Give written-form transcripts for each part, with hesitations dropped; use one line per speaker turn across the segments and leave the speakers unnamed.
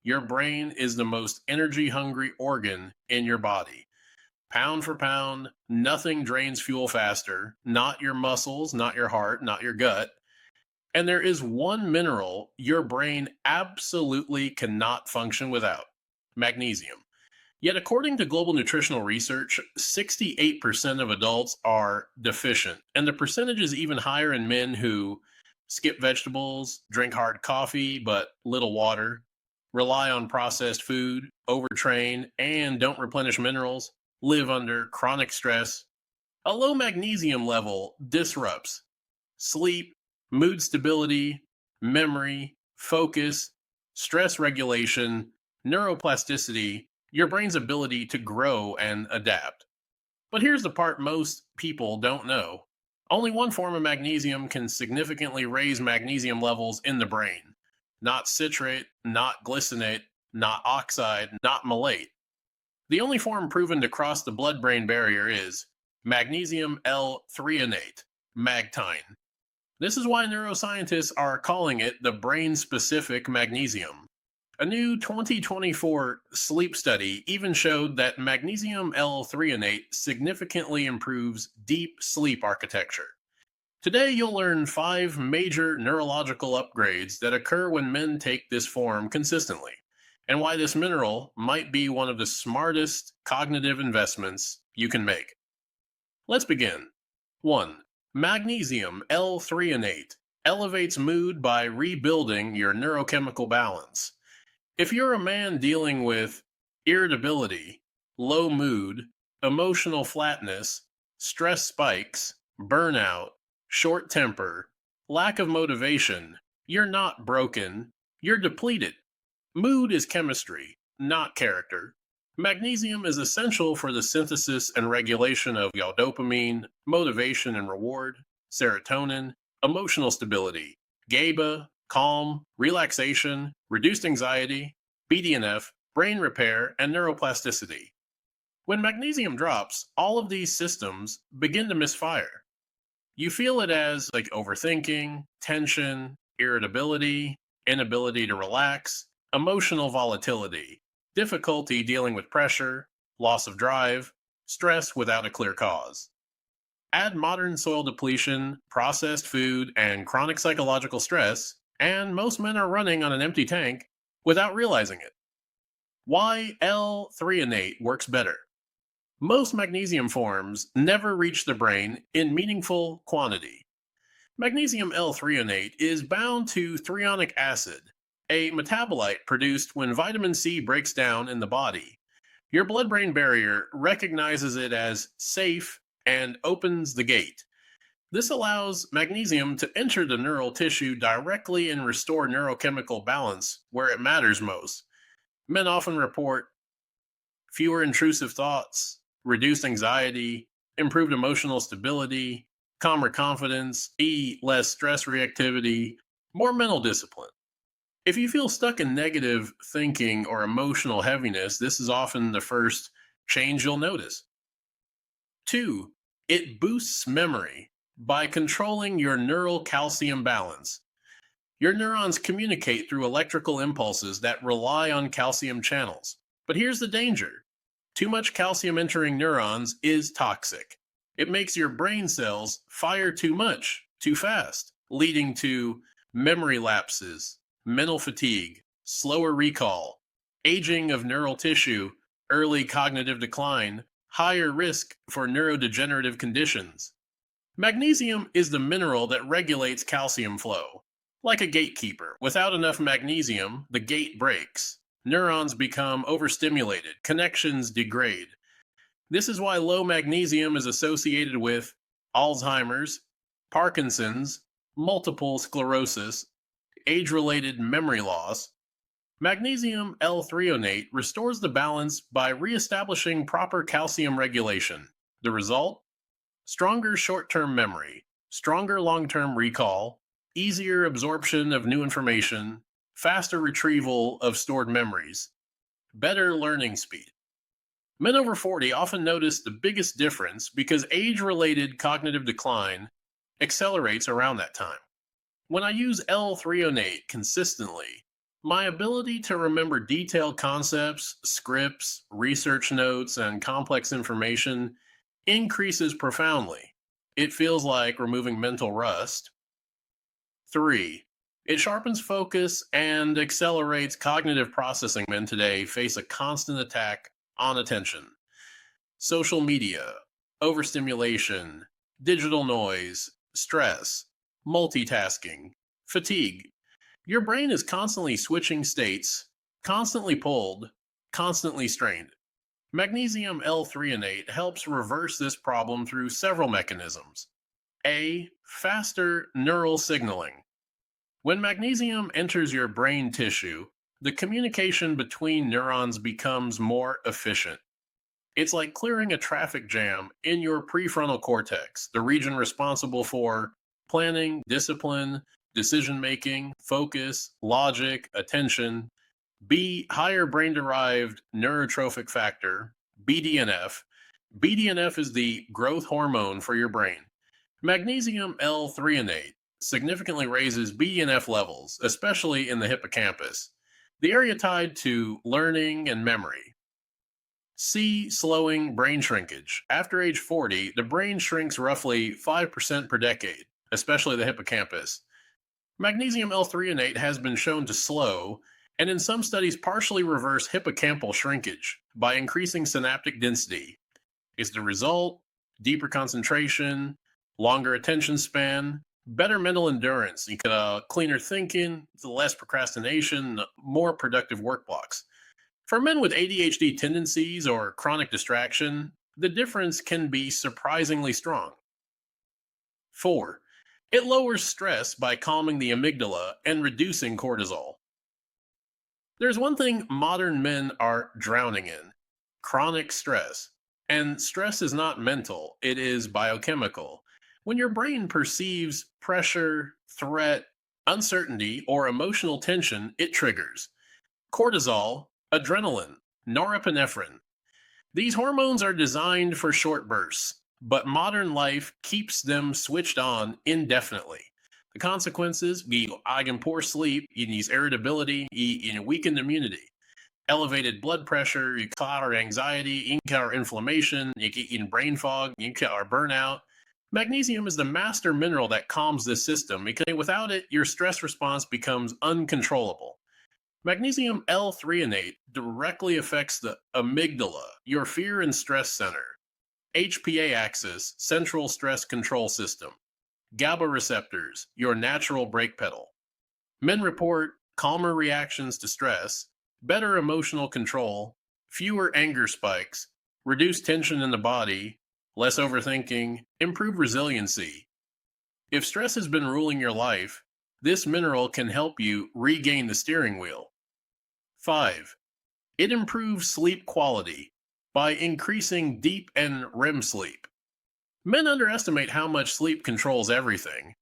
your brain is the most energy-hungry organ in your body. Pound for pound, nothing drains fuel faster, not your muscles, not your heart, not your gut. And there is one mineral your brain absolutely cannot function without: magnesium. Yet, according to global nutritional research, 68% of adults are deficient. And the percentage is even higher in men who skip vegetables, drink hard coffee but little water, rely on processed food, overtrain, and don't replenish minerals, live under chronic stress. A low magnesium level disrupts sleep, mood stability, memory, focus, stress regulation, neuroplasticity, your brain's ability to grow and adapt. But here's the part most people don't know. Only one form of magnesium can significantly raise magnesium levels in the brain. Not citrate, not glycinate, not oxide, not malate. The only form proven to cross the blood-brain barrier is magnesium L-threonate, Magtein. This is why neuroscientists are calling it the brain-specific magnesium. A new 2024 sleep study even showed that magnesium L-threonate significantly improves deep sleep architecture. Today you'll learn 5 major neurological upgrades that occur when men take this form consistently, and why this mineral might be one of the smartest cognitive investments you can make. Let's begin. 1. Magnesium L-threonate elevates mood by rebuilding your neurochemical balance. If you're a man dealing with irritability, low mood, emotional flatness, stress spikes, burnout, short temper, lack of motivation, you're not broken, you're depleted. Mood is chemistry, not character. Magnesium is essential for the synthesis and regulation of dopamine, motivation and reward, serotonin, emotional stability, GABA, calm, relaxation, reduced anxiety, BDNF, brain repair, and neuroplasticity. When magnesium drops, all of these systems begin to misfire. You feel it as overthinking, tension, irritability, inability to relax, emotional volatility, difficulty dealing with pressure, loss of drive, stress without a clear cause. Add modern soil depletion, processed food, and chronic psychological stress, and most men are running on an empty tank without realizing it. Why L-threonate works better. Most magnesium forms never reach the brain in meaningful quantity. Magnesium L-threonate is bound to threonic acid, a metabolite produced when vitamin C breaks down in the body. Your blood-brain barrier recognizes it as safe and opens the gate. This allows magnesium to enter the neural tissue directly and restore neurochemical balance where it matters most. Men often report fewer intrusive thoughts, reduced anxiety, improved emotional stability, calmer confidence, less stress reactivity, more mental discipline. If you feel stuck in negative thinking or emotional heaviness, this is often the first change you'll notice. 2. It boosts memory by controlling your neural calcium balance. Your neurons communicate through electrical impulses that rely on calcium channels. But here's the danger. Too much calcium entering neurons is toxic. It makes your brain cells fire too much, too fast, leading to memory lapses, mental fatigue, slower recall, aging of neural tissue, early cognitive decline, higher risk for neurodegenerative conditions. Magnesium is the mineral that regulates calcium flow. Like a gatekeeper, without enough magnesium, the gate breaks. Neurons become overstimulated, connections degrade. This is why low magnesium is associated with Alzheimer's, Parkinson's, multiple sclerosis, age-related memory loss. Magnesium L-threonate restores the balance by reestablishing proper calcium regulation. The result? Stronger short-term memory, stronger long-term recall, easier absorption of new information, faster retrieval of stored memories, better learning speed. Men over 40 often notice the biggest difference because age-related cognitive decline accelerates around that time. When I use L-threonate consistently, My ability to remember detailed concepts, scripts, research notes, and complex information increases profoundly. It feels like removing mental rust. 3. It sharpens focus and accelerates cognitive processing. Men today face a constant attack on attention. Social media, overstimulation, digital noise, stress, multitasking, fatigue. Your brain is constantly switching states, constantly pulled, constantly strained. Magnesium L-threonate helps reverse this problem through several mechanisms. A. Faster neural signaling. When magnesium enters your brain tissue, the communication between neurons becomes more efficient. It's like clearing a traffic jam in your prefrontal cortex, the region responsible for planning, discipline, decision making, focus, logic, attention. B. Higher brain derived neurotrophic factor, BDNF. BDNF is the growth hormone for your brain. Magnesium L-threonate significantly raises BDNF levels, especially in the hippocampus, the area tied to learning and memory. C. Slowing brain shrinkage. After age 40, the brain shrinks roughly 5% per decade, especially the hippocampus. Magnesium L-threonate has been shown to slow, and in some studies partially reverse hippocampal shrinkage by increasing synaptic density. Is the result deeper concentration, longer attention span, better mental endurance, you can cleaner thinking, less procrastination, more productive work blocks. For men with ADHD tendencies or chronic distraction, the difference can be surprisingly strong. 4. It lowers stress by calming the amygdala and reducing cortisol. There's one thing modern men are drowning in: chronic stress. And stress is not mental, it is biochemical. When your brain perceives pressure, threat, uncertainty, or emotional tension, it triggers cortisol, adrenaline, norepinephrine. These hormones are designed for short bursts, but modern life keeps them switched on indefinitely. The consequences: I can poor sleep, you need irritability, weakened immunity, elevated blood pressure, you can anxiety, you can inflammation, you can brain fog, you can burnout. Magnesium is the master mineral that calms this system because without it, your stress response becomes uncontrollable. Magnesium L-threonate directly affects the amygdala, your fear and stress center, HPA axis, central stress control system, GABA receptors, your natural brake pedal. Men report calmer reactions to stress, better emotional control, fewer anger spikes, reduced tension in the body, less overthinking, improved resiliency. If stress has been ruling your life, this mineral can help you regain the steering wheel. 5. It improves sleep quality by increasing deep and REM sleep. Men underestimate how much sleep controls everything: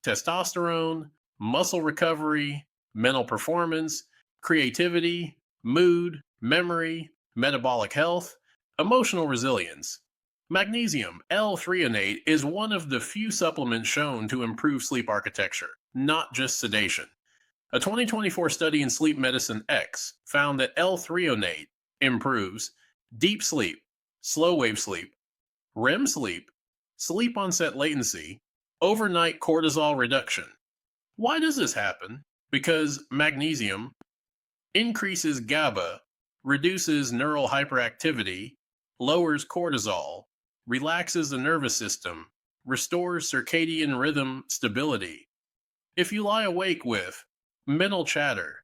testosterone, muscle recovery, mental performance, creativity, mood, memory, metabolic health, emotional resilience. Magnesium L-threonate is one of the few supplements shown to improve sleep architecture, not just sedation. A 2024 study in Sleep Medicine X found that L-threonate improves deep sleep, slow wave sleep, REM sleep, sleep onset latency, overnight cortisol reduction. Why does this happen? Because magnesium increases GABA, reduces neural hyperactivity, lowers cortisol, relaxes the nervous system, restores circadian rhythm stability. If you lie awake with mental chatter,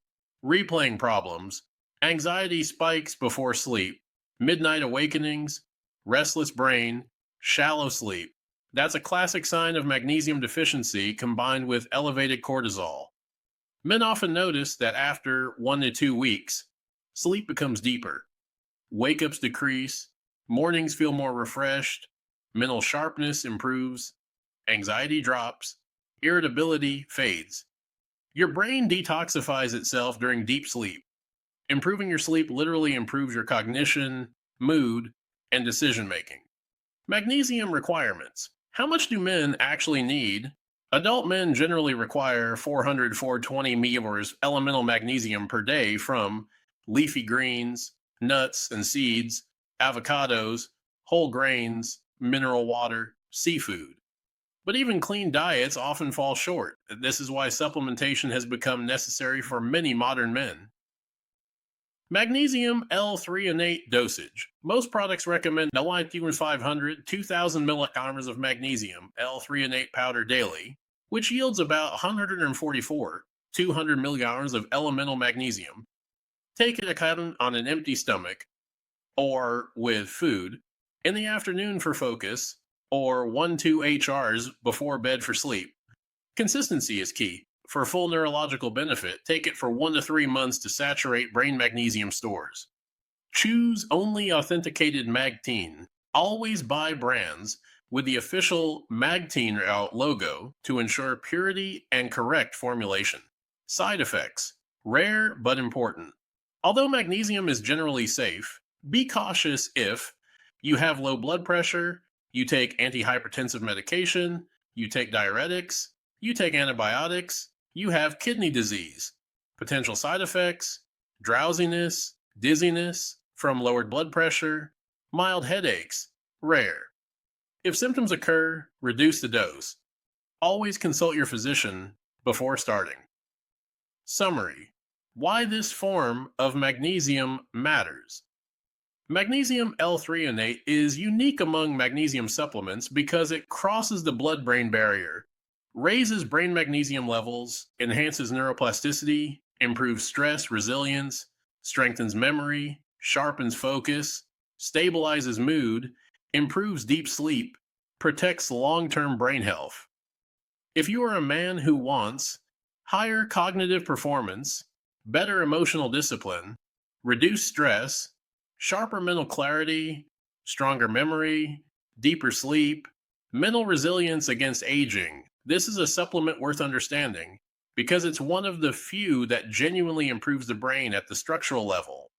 replaying problems, anxiety spikes before sleep, midnight awakenings, restless brain, shallow sleep, that's a classic sign of magnesium deficiency combined with elevated cortisol. Men often notice that after 1 to 2 weeks, sleep becomes deeper, wake ups decrease, mornings feel more refreshed, mental sharpness improves, anxiety drops, irritability fades. Your brain detoxifies itself during deep sleep. Improving your sleep literally improves your cognition, mood, and decision making. Magnesium requirements. How much do men actually need Adult men generally require 420 milliliters elemental magnesium per day from leafy greens, nuts and seeds, avocados, whole grains, mineral water, seafood. But even clean diets often fall short. This is why supplementation has become necessary for many modern men. Magnesium L-threonate dosage. Most products recommend 500 2,000 milligrams of magnesium L-threonate powder daily, which yields about 144 200 milligrams of elemental magnesium. Take it on an empty stomach or with food in the afternoon for focus or 1-2 HRs before bed for sleep. Consistency is key. For full neurological benefit, take it for 1 to 3 months to saturate brain magnesium stores. Choose only authenticated Magtein. Always buy brands with the official Magtein logo to ensure purity and correct formulation. Side effects. Rare but important. Although magnesium is generally safe, be cautious if you have low blood pressure, you take antihypertensive medication, you take diuretics, you take antibiotics, you have kidney disease. Potential side effects: drowsiness, dizziness from lowered blood pressure, mild headaches, rare. If symptoms occur, reduce the dose. Always consult your physician before starting. Summary: why this form of magnesium matters. Magnesium L-threonate is unique among magnesium supplements because it crosses the blood-brain barrier, raises brain magnesium levels, enhances neuroplasticity, improves stress resilience, strengthens memory, sharpens focus, stabilizes mood, improves deep sleep, protects long-term brain health. If you are a man who wants higher cognitive performance, better emotional discipline, reduced stress, sharper mental clarity, stronger memory, deeper sleep, mental resilience against aging, this is a supplement worth understanding because it's one of the few that genuinely improves the brain at the structural level.